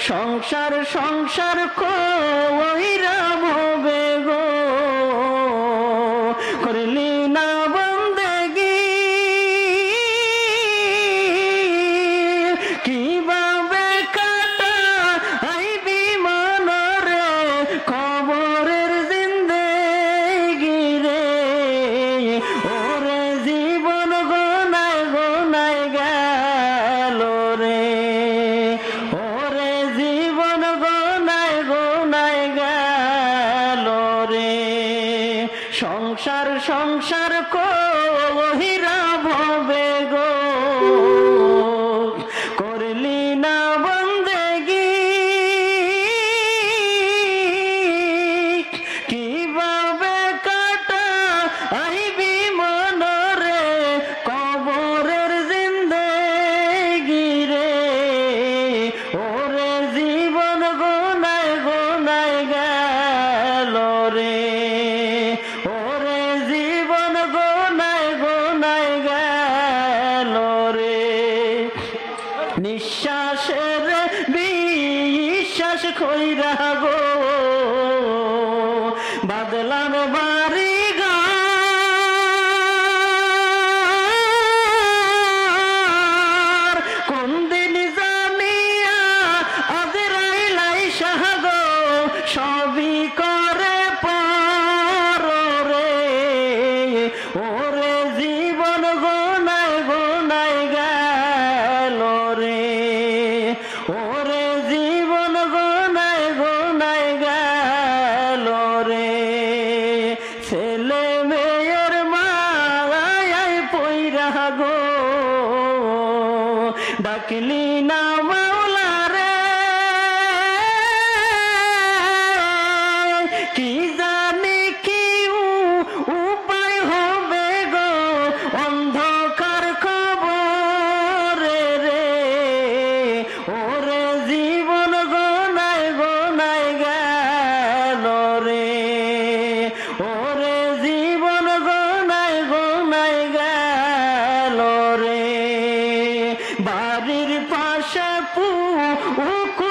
সংসার সংসার কইরা ভবে গো করলি না বন্দেগি কিভাবে কাটা আইবি মনরে কবরের জিন্দেগি রে ওরে জীবন গোনায় গোনায় গেল রে ওরে জীবন গোনায় গোনায় গেল রে সংসার সংসার কহিরা ভবে গো করলি না বন্দেগি কিভাবে কাটা আইবি মনরে কবরের জিন্দেগি রে ওরে জীবন গোনায় গোনায় গেল রে ওরে জীবন গোনায় গোনায় গেল রে নিঃশ্বাসের বিশ্বাস কইরা গো বাদলাম বাড়ি ঘর কোন দিন জানিয়া আজরাইল গো সবই করে পর রে ওরে জীবন গোনায় গোনায় গেল রে ওরে জীবন গোনায় গোনায় গেল রে ছেলে মেয়ের মায়ায় পইরা গো ডাকলি না মাওলা রে কি জানি কি উপায় হবে গো অন্ধকার কবরে রে ওরে জীবন গোনায় গোনায় গেল রে ওরে জীবন গোনায় গোনায় গেল রে বাড়ির পাশে পুকুর